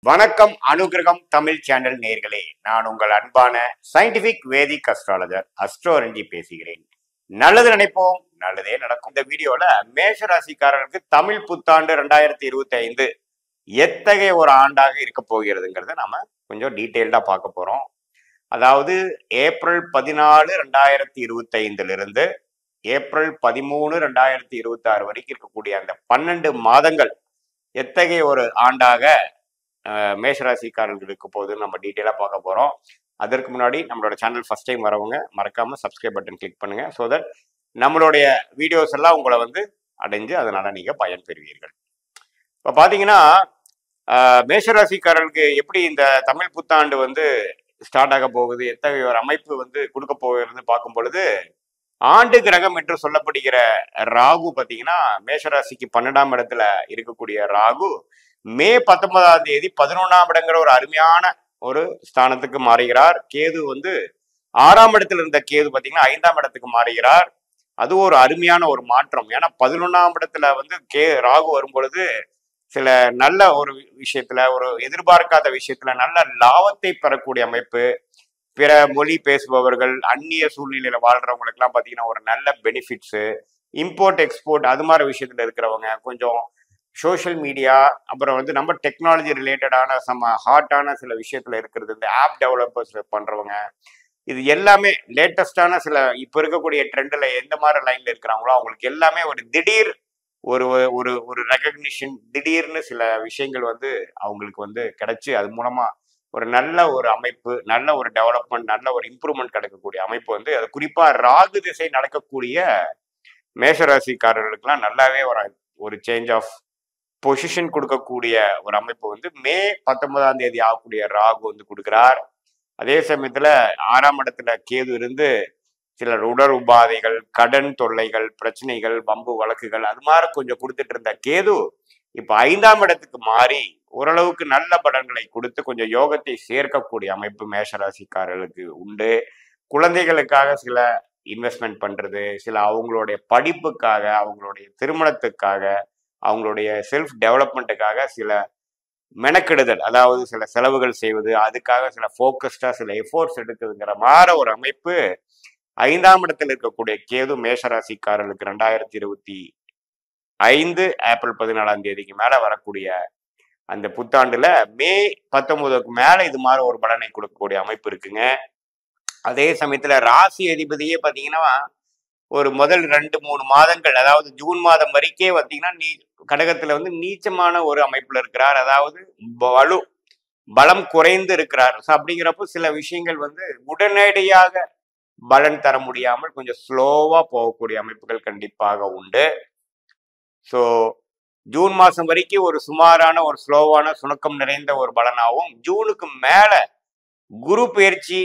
வணக்கம் அனுகிரகம் தமிழ் சேனல் நேர்களே, நான் உங்கள் அன்பான சயின்டிபிக் வேதிக் அஸ்ட்ராலஜர் அஸ்ட்ரோரஞ்சி பேசுகிறேன். நல்லது நினைப்போம், நல்லதே நடக்கும். இந்த வீடியோல மேஷ ராசிக்காரர்களுக்கு தமிழ் புத்தாண்டு 2025 எத்தகைய ஒரு ஆண்டாக இருக்க போகிறதுங்கிறத நாம கொஞ்சம் டீட்டெயில்டா பார்க்க போறோம். அதாவது ஏப்ரல் 14 2025 இருந்து ஏப்ரல் 13 2026 வரைக்கும் இருக்கக்கூடிய அந்த 12 மாதங்கள் எத்தகைய ஒரு ஆண்டாக மேஷராசிக்காரர்கள் இருக்க போது நம்ம டீட்டெயிலாக பார்க்க போகிறோம். அதற்கு முன்னாடி நம்மளோட சேனல் ஃபர்ஸ்ட் டைம் வரவங்க மறக்காம சப்ஸ்கிரைப் பட்டன் கிளிக் பண்ணுங்க. ஸோ தட் நம்மளுடைய வீடியோஸ் எல்லாம் உங்களை அடைஞ்சு அதனால நீங்க பயன்பெறுவீர்கள். இப்போ பார்த்தீங்கன்னா மேஷராசிக்காரர்களுக்கு எப்படி இந்த தமிழ் புத்தாண்டு ஸ்டார்ட் ஆக போகுது, எத்தகைய ஒரு அமைப்பு கொடுக்க போகிறது பார்க்கும் பொழுது, ஆண்டு கிரகம் என்று சொல்லப்படுகிற ராகு பார்த்தீங்கன்னா மேஷராசிக்கு 12ஆம் இடத்துல இருக்கக்கூடிய ராகு மே 19ஆம் தேதி 11ஆம் இடங்கிற ஒரு அருமையான ஒரு ஸ்தானத்துக்கு மாறுகிறார். கேது 6ஆம் இடத்துல இருந்த கேது பார்த்தீங்கன்னா 5ஆம் இடத்துக்கு மாறுகிறார். அது ஒரு அருமையான ஒரு மாற்றம். ஏன்னா 11ஆம் இடத்துல ராகு வரும் பொழுது சில நல்ல ஒரு விஷயத்துல, ஒரு எதிர்பார்க்காத விஷயத்துல நல்ல லாபத்தை பெறக்கூடிய அமைப்பு. பிற மொழி பேசுபவர்கள், அந்நிய சூழ்நிலையில வாழ்றவங்களுக்கு எல்லாம் பாத்தீங்கன்னா ஒரு நல்ல பெனிஃபிட்ஸ், இம்போர்ட் எக்ஸ்போர்ட் அது மாதிரி விஷயத்துல இருக்கிறவங்க, கொஞ்சம் சோஷியல் மீடியா, அப்புறம் நம்ம டெக்னாலஜி ரிலேட்டடான ஹாட்டான சில விஷயத்துல இருக்கிறது, இந்த ஆப் டெவலப்பர்ஸ் பண்றவங்க, இது எல்லாமே லேட்டஸ்டான சில இப்ப இருக்கக்கூடிய ட்ரெண்ட்ல எந்த மாதிரி லைன்ல இருக்கிறாங்களோ அவங்களுக்கு எல்லாமே ஒரு திடீர் ஒரு ஒரு ஒரு ரெகக்னிஷன், திடீர்னு சில விஷயங்கள் அவங்களுக்கு கிடைச்சு அது மூலமா ஒரு நல்ல ஒரு அமைப்பு, நல்ல ஒரு டெவலப்மெண்ட், நல்ல ஒரு இம்ப்ரூவ்மெண்ட் கிடைக்கக்கூடிய அமைப்பு அது குறிப்பா ராகு திசை நடக்கக்கூடிய மேஷராசிக்காரர்களுக்கெல்லாம் நல்லாவே ஒரு சேஞ்ச் ஆஃப் பொசிஷன் கொடுக்கக்கூடிய ஒரு அமைப்பு மே 19ஆம் தேதி ஆகக்கூடிய ராகு கொடுக்கிறார். அதே சமயத்துல 6ஆம் இடத்துல கேது இருந்து சில உடல் உபாதைகள், கடன் தொல்லைகள், பிரச்சனைகள், வம்பு வழக்குகள் அது மாதிரி கொஞ்சம் கொடுத்துட்டு இருந்த கேது இப்ப 5ஆம் இடத்துக்கு மாறி ஓரளவுக்கு நல்ல பலன்களை கொடுத்து கொஞ்சம் யோகத்தை சேர்க்கக்கூடிய அமைப்பு மேஷராசிக்காரர்களுக்கு உண்டு. குழந்தைகளுக்காக சில இன்வெஸ்ட்மெண்ட் பண்றது, சில அவங்களுடைய படிப்புக்காக, அவங்களுடைய திருமணத்துக்காக, அவங்களுடைய செல்ஃப் டெவலப்மெண்ட்டுக்காக சில மெனக்கெடுதல், அதாவது சில செலவுகள் செய்வது, அதுக்காக சில ஃபோக்கஸ்டா சில எஃபோர்ட்ஸ் எடுக்குதுங்கிற மாதிரி ஒரு அமைப்பு 5ஆம் இடத்தில் இருக்கக்கூடிய கேது மேஷராசிக்காரர்களுக்கு 2025 ஏப்ரல் 14ஆம் தேதிக்கு மேல வரக்கூடிய அந்த புத்தாண்டுல மே 19க்கு மேல இது மாதிரி ஒரு பலனை கொடுக்கக்கூடிய அமைப்பு இருக்குங்க. அதே சமயத்துல ராசி அதிபதியே பாத்தீங்கன்னா ஒரு முதல் 2-3 மாதங்கள், அதாவது ஜூன் மாதம் வரைக்கே பார்த்தீங்கன்னா கடகத்துல நீச்சமான ஒரு அமைப்புல இருக்கிறார். அதாவது பலம் குறைந்து இருக்கிறார். அப்படிங்கிறப்போ சில விஷயங்கள் உடனடியாக பலன் தர முடியாமல் கொஞ்சம் ஸ்லோவா போகக்கூடிய அமைப்புகள் கண்டிப்பாக உண்டு. ஸோ ஜூன் மாசம் வரைக்கும் ஒரு சுமாரான ஒரு ஸ்லோவான சுணக்கம் நிறைந்த ஒரு பலனாகவும், ஜூனுக்கு மேல குரு பயிற்சி,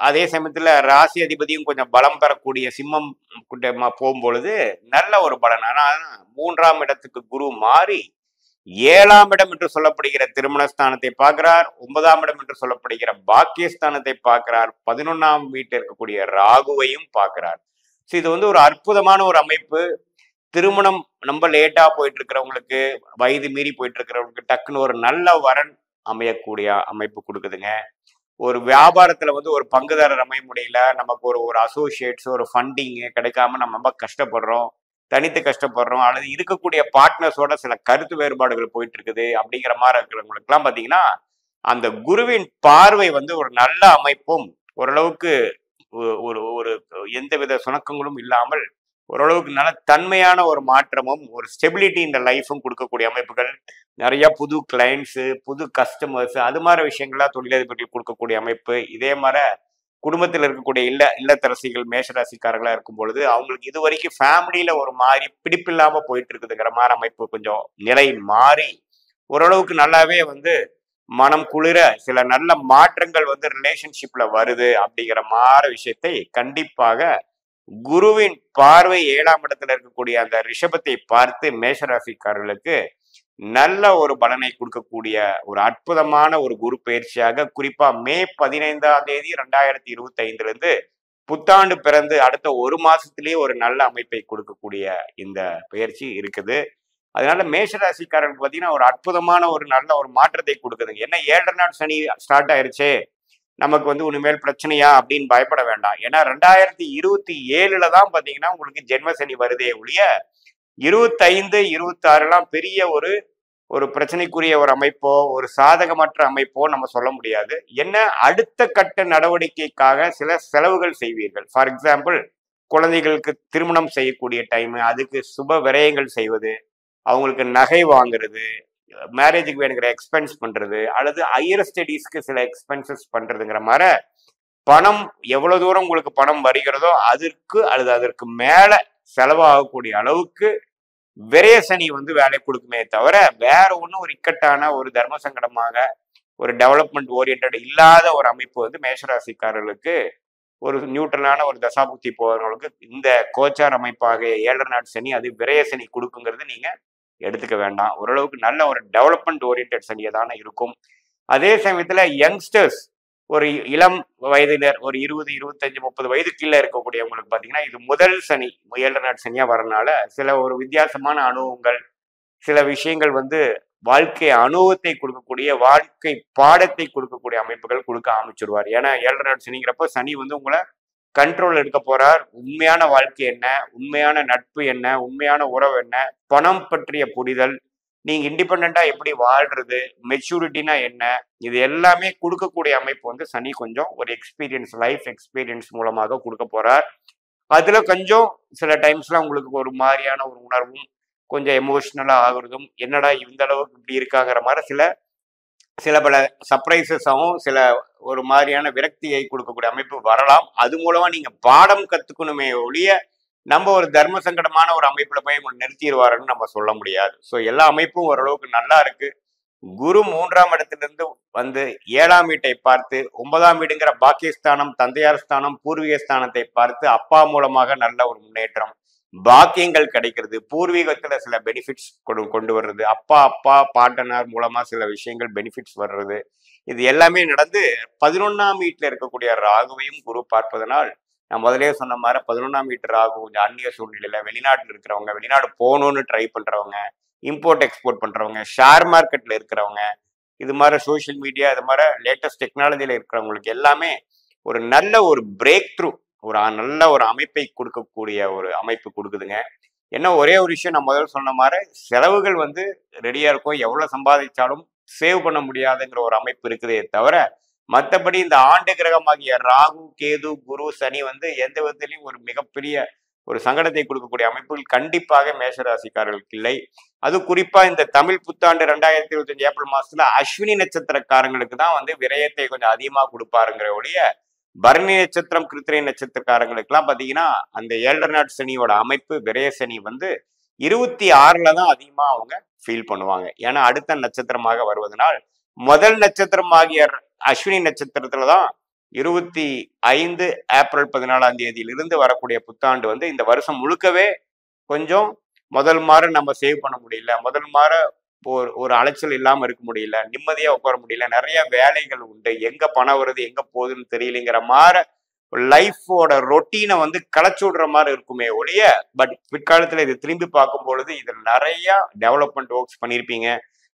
அதே சமயத்துல ராசி அதிபதியும் கொஞ்சம் பலம் பெறக்கூடிய சிம்மம் போகும்பொழுது நல்ல ஒரு பலன். ஆனா 3ஆம் இடத்துக்கு குரு மாறி 7ஆம் இடம் என்று சொல்லப்படுகிற திருமணஸ்தானத்தை பார்க்கிறார், 9ஆம் இடம் என்று சொல்லப்படுகிற பாக்கியஸ்தானத்தை பார்க்கிறார், 11ஆம் வீட்டில் இருக்கக்கூடிய ராகுவையும் பார்க்கிறார். ஸோ இது ஒரு அற்புதமான ஒரு அமைப்பு. திருமணம் ரொம்ப லேட்டா போயிட்டு இருக்கிறவங்களுக்கு, வயது மீறி போயிட்டு இருக்கிறவங்களுக்கு டக்குன்னு ஒரு நல்ல வரன் அமையக்கூடிய அமைப்பு கொடுக்குதுங்க. ஒரு வியாபாரத்துல ஒரு பங்குதாரர் அமைய முடியல, நமக்கு ஒரு அசோசியேட்ஸ், ஒரு ஃபண்டிங் கிடைக்காம நம்ம ரொம்ப கஷ்டப்படுறோம், தனித்து கஷ்டப்படுறோம், அல்லது இருக்கக்கூடிய பார்ட்னர்ஸோட சில கருத்து வேறுபாடுகள் போயிட்டு இருக்குது அப்படிங்கிற மாதிரி இருக்கிறவங்களுக்கு எல்லாம் பாத்தீங்கன்னா அந்த குருவின் பார்வை ஒரு நல்ல அமைப்பும், ஓரளவுக்கு ஒரு ஒரு எந்தவித சுணக்கங்களும் இல்லாமல் ஓரளவுக்கு நல்ல தன்மையான ஒரு மாற்றமும், ஒரு ஸ்டெபிலிட்டி இந்த லைஃபும் கொடுக்கக்கூடிய அமைப்புகள், நிறைய புது கிளைண்ட்ஸு, புது கஸ்டமர்ஸ், அது மாதிரி விஷயங்கள்லாம் தொழிலதிபர்கள் கொடுக்கக்கூடிய அமைப்பு. இதே மாதிரி குடும்பத்தில் இருக்கக்கூடிய இல்லத்தரசிகள் மேஷராசிக்காரர்களா இருக்கும் பொழுது அவங்களுக்கு இது வரைக்கும் ஃபேமிலியில ஒரு மாதிரி பிடிப்பில்லாம போயிட்டு இருக்குதுங்கிற மாதிரி அமைப்பு கொஞ்சம் நிலை மாறி ஓரளவுக்கு நல்லாவே மனம் குளிர சில நல்ல மாற்றங்கள் ரிலேஷன்ஷிப்ல வருது அப்படிங்கிற மாதிரி விஷயத்தை கண்டிப்பாக குருவின் பார்வை 7ஆம் இடத்துல இருக்கக்கூடிய அந்த ரிஷபத்தை பார்த்து மேஷராசிக்காரர்களுக்கு நல்ல ஒரு பலனை கொடுக்கக்கூடிய ஒரு அற்புதமான ஒரு குரு பயிற்சியாக, குறிப்பா மே 15ஆம் தேதி 2025 இருந்து புத்தாண்டு பிறந்து அடுத்த ஒரு மாசத்திலேயே ஒரு நல்ல அமைப்பை கொடுக்கக்கூடிய இந்த பயிற்சி இருக்குது. அதனால மேஷராசிக்காரர்களுக்கு பார்த்தீங்கன்னா ஒரு அற்புதமான ஒரு நல்ல ஒரு மாற்றத்தை கொடுக்குதுங்க. என்ன 7 நாள் சனி ஸ்டார்ட் ஆயிருச்சே, நமக்கு வந்து இனிமேல் பிரச்சனையா அப்படின்னு பயப்பட வேண்டாம். ஏன்னா 2027ல தான் பார்த்தீங்கன்னா உங்களுக்கு ஜென்ம சனி வருதே ஒழிய 25, 26லாம் பெரிய ஒரு ஒரு பிரச்சனைக்குரிய ஒரு அமைப்போ ஒரு சாதகமற்ற அமைப்போ நம்ம சொல்ல முடியாது. என்ன அடுத்த கட்ட நடவடிக்கைக்காக சில செலவுகள் செய்வீர்கள். ஃபார் எக்ஸாம்பிள் குழந்தைகளுக்கு திருமணம் செய்யக்கூடிய டைம், அதுக்கு சுப விரயங்கள் செய்வது, அவங்களுக்கு நகை வாங்குறது, மேரேஜுக்கு வேணுங்கிற எக்ஸ்பென்ஸ் பண்றது, அல்லது ஹையர் ஸ்டடீஸ்க்கு சில எக்ஸ்பென்சஸ் பண்றதுங்கிற மாதிரி பணம் எவ்வளவு தூரம் உங்களுக்கு பணம் வருகிறதோ அதற்கு அல்லது அதற்கு மேல செலவாகக்கூடிய அளவுக்கு விரய சனி வந்து வேலை கொடுக்குமே தவிர வேற ஒன்றும் ஒரு இக்கட்டான ஒரு தர்ம சங்கடமாக ஒரு டெவலப்மெண்ட் ஓரியன்ட் இல்லாத ஒரு அமைப்பு வந்து மேஷராசிக்காரர்களுக்கு ஒரு நியூட்ரலான ஒரு தசாபுக்தி போகிறவங்களுக்கு இந்த கோச்சார் அமைப்பாக 7 நாட் சனி அது விரய சனி கொடுக்குங்கிறது நீங்க எடுத்துக்க வேண்டாம். ஓரளவுக்கு நல்ல ஒரு டெவலப்மெண்ட் ஓரியன்ட் சனியை தானே இருக்கும். அதே சமயத்துல யங்ஸ்டர்ஸ் ஒரு இளம் வயதினர் ஒரு 20, 25, 30 வயது கீழே இருக்கக்கூடியவங்களுக்கு பார்த்தீங்கன்னா இது முதல் சனி 7 நாட் சனியா வரனால சில ஒரு வித்தியாசமான அனுபவங்கள், சில விஷயங்கள் வந்து வாழ்க்கை அனுபவத்தை கொடுக்கக்கூடிய வாழ்க்கை பாடத்தை கொடுக்கக்கூடிய அமைப்புகள் கொடுக்க ஆரம்பிச்சிருவார். ஏன்னா 7 நாட் சனிங்கிறப்ப சனி வந்து உங்களை கண்ட்ரோல் எடுக்க போறார். உண்மையான வாழ்க்கை என்ன, உண்மையான நட்பு என்ன, உண்மையான உறவு என்ன, பணம் பற்றிய புரிதல், நீங்க இண்டிபெண்டா எப்படி வாழ்றது, மெச்சூரிட்டினா என்ன, இது எல்லாமே கொடுக்கக்கூடிய அமைப்பு வந்து சனி கொஞ்சம் ஒரு எக்ஸ்பீரியன்ஸ் லைஃப் எக்ஸ்பீரியன்ஸ் மூலமாக கொடுக்க போறார். அதுல கொஞ்சம் சில டைம்ஸ்லாம் உங்களுக்கு ஒரு மாதிரியான ஒரு உணர்வும் கொஞ்சம் எமோஷனலா ஆகுறதும், என்னடா இந்த அளவுக்கு இப்படி இருக்காங்கிற மாதிரி சில பல சர்ப்ரைசஸாகவும் சில ஒரு மாதிரியான விரக்தியை கொடுக்கக்கூடிய அமைப்பு வரலாம். அது மூலமா நீங்க பாடம் கத்துக்கணுமே ஒழிய நம்ம ஒரு தர்ம சங்கடமான ஒரு அமைப்புல போய் நிறுத்திடுவாருன்னு நம்ம சொல்ல முடியாது. ஸோ எல்லா அமைப்பும் ஓரளவுக்கு நல்லா இருக்கு. குரு 3ஆம் இடத்திலிருந்து வந்து 7ஆம் வீட்டை பார்த்து 9ஆம் வீடுங்கிற பாக்கியஸ்தானம், தந்தையார் ஸ்தானம், பூர்வீக ஸ்தானத்தை பார்த்து அப்பா மூலமாக நல்ல ஒரு முன்னேற்றம், பாக்கியங்கள் கிடைக்கிறது, பூர்வீகத்துல சில பெனிஃபிட்ஸ் கொண்டு வர்றது, அப்பா பாட்டனார் மூலமா சில விஷயங்கள் பெனிஃபிட்ஸ் வர்றது, இது எல்லாமே நடந்து 11ஆம் வீட்டுல இருக்கக்கூடிய ராகுவையும் குரு பார்ப்பதனால் நான் முதலே சொன்ன மாதிரி 11ஆம் வீட்டு ராகு கொஞ்சம் அந்நிய சூழ்நிலையில வெளிநாட்டில் இருக்கிறவங்க, வெளிநாடு போகணும்னு ட்ரை பண்றவங்க, இம்போர்ட் எக்ஸ்போர்ட் பண்றவங்க, ஷேர் மார்க்கெட்ல இருக்கிறவங்க, இது மாதிரி சோசியல் மீடியா இது மாதிரி லேட்டஸ்ட் டெக்னாலஜியில இருக்கிறவங்களுக்கு எல்லாமே ஒரு நல்ல ஒரு பிரேக் த்ரூ, ஒரு நல்ல ஒரு அமைப்பை கொடுக்கக்கூடிய ஒரு அமைப்பு கொடுக்குதுங்க. என்ன ஒரே ஒரு விஷயம் நான் முதல்ல சொன்ன மாதிரி செலவுகள் வந்து ரெடியா இருக்கும், எவ்வளவு சம்பாதிச்சாலும் சேவ் பண்ண முடியாதுங்கிற ஒரு அமைப்பு இருக்குதே தவிர மற்றபடி இந்த ஆண்டு கிரகமாகிய ராகு, கேது, குரு, சனி வந்து எந்த விதத்திலையும் ஒரு மிகப்பெரிய ஒரு சங்கடத்தை கொடுக்கக்கூடிய அமைப்புகள் கண்டிப்பாக மேஷராசிக்காரர்களுக்கு இல்லை. அது குறிப்பா இந்த தமிழ் புத்தாண்டு 2025 ஏப்ரல் மாசத்துல அஸ்வினி நட்சத்திரக்காரங்களுக்கு தான் வந்து விரயத்தை கொஞ்சம் அதிகமா கொடுப்பாருங்கிற ஒழிய பரணி நட்சத்திரம், கிருத்திரை நட்சத்திரக்காரங்களுக்கு எல்லாம் பாத்தீங்கன்னா அந்த 7 நாட் சனியோட அமைப்பு விரய சனி வந்து 26ல தான் அதிகமா அவங்க ஃபீல் பண்ணுவாங்க. ஏன்னா அடுத்த நட்சத்திரமாக வருவதனால் முதல் நட்சத்திரம் ஆகிய அஸ்வினி நட்சத்திரத்துலதான் 25 ஏப்ரல் 14ஆம் தேதியிலிருந்து வரக்கூடிய புத்தாண்டு வந்து இந்த வருஷம் முழுக்கவே கொஞ்சம் முதல் மாற நம்ம சேவ் பண்ண முடியல, முதல் மாற ஒரு அலைச்சல் இல்லாம இருக்க முடியல, நிம்மதியா உட்கார முடியல, நிறைய வேலைகள் உண்டு, எங்க பணம் வருது எங்க போகுதுன்னு தெரியலைங்கிற மாதிரி லைஃபோட ரொட்டீனை வந்து களைச்சு விடுற மாதிரி இருக்குமே ஒழிய பட் பிற்காலத்துல இது திரும்பி பார்க்கும் பொழுது இதுல நிறைய டெவலப்மெண்ட் ஒர்க்ஸ் பண்ணியிருப்பீங்க,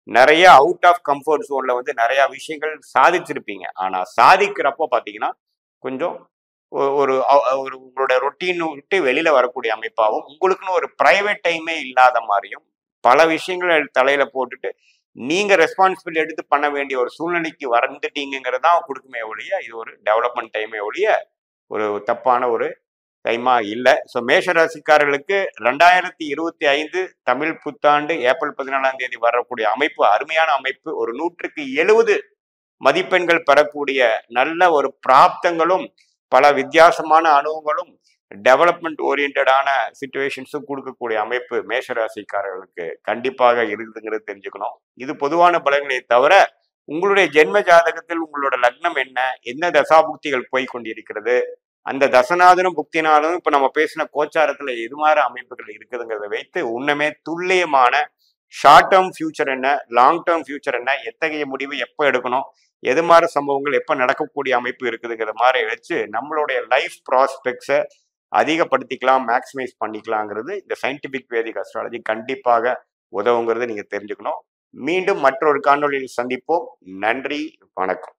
நிறைய அவுட் ஆஃப் கம்ஃபர்ட் ஜோன்ல வந்து நிறைய விஷயங்கள் சாதிச்சிருப்பீங்க. ஆனா சாதிக்கிறப்போ பாத்தீங்கன்னா கொஞ்சம் ஒரு ஒரு உங்களோட ரொட்டீன் விட்டு வெளியில வரக்கூடிய அமைப்பாகவும் உங்களுக்குன்னு ஒரு பிரைவேட் டைமே இல்லாத மாதிரியும் பல விஷயங்களை தலையில போட்டுட்டு நீங்க ரெஸ்பான்சிபிலிட்டி எடுத்து பண்ண வேண்டிய ஒரு சூழ்நிலைக்கு வந்துட்டீங்கிறது தான் கொடுக்குமே ஒழிய இது ஒரு டெவலப்மெண்ட் டைமே ஒழிய ஒரு தப்பான ஒரு டைமா இல்லை. ஸோ மேஷராசிக்காரர்களுக்கு 2025 தமிழ் புத்தாண்டு ஏப்ரல் 14ஆம் தேதி வரக்கூடிய அமைப்பு அருமையான அமைப்பு. ஒரு 100க்கு 70 மதிப்பெண்கள் பெறக்கூடிய நல்ல ஒரு பிராப்தங்களும் பல வித்தியாசமான அனுபவங்களும் டெவலப்மெண்ட் ஓரியன்டான சிச்சுவேஷன்ஸும் கொடுக்கக்கூடிய அமைப்பு மேஷராசிக்காரர்களுக்கு கண்டிப்பாக இருக்குதுங்கிறது தெரிஞ்சுக்கணும். இது பொதுவான பலன்களை தவிர உங்களுடைய ஜென்ம ஜாதகத்தில் உங்களோட லக்னம் என்ன தசாபுக்திகள் போய் கொண்டிருக்கிறது, அந்த தசநாதனும் புக்திநாதனும் இப்ப நம்ம பேசின கோச்சாரத்துல எது மாதிரி அமைப்புகள் இருக்குதுங்கிறத வைத்து உன்னமே துல்லியமான ஷார்ட் டேர்ம் ஃபியூச்சர் என்ன, லாங் டேர்ம் ஃபியூச்சர் என்ன, எத்தகைய முடிவு எப்போ எடுக்கணும், எது மாதிரி சம்பவங்கள் எப்போ நடக்கக்கூடிய அமைப்பு இருக்குதுங்கிற மாதிரி வச்சு நம்மளுடைய லைஃப் ப்ராஸ்பெக்ட்ஸை அதிகப்படுத்திக்கலாம், மேக்சிமைஸ் பண்ணிக்கலாங்கிறது இந்த சயின்டிபிக் வேதிக் அஸ்ட்ராலஜி கண்டிப்பாக உதவுங்கிறத நீங்க தெரிஞ்சுக்கணும். மீண்டும் மற்றொரு காணொளியில் சந்திப்போம். நன்றி, வணக்கம்.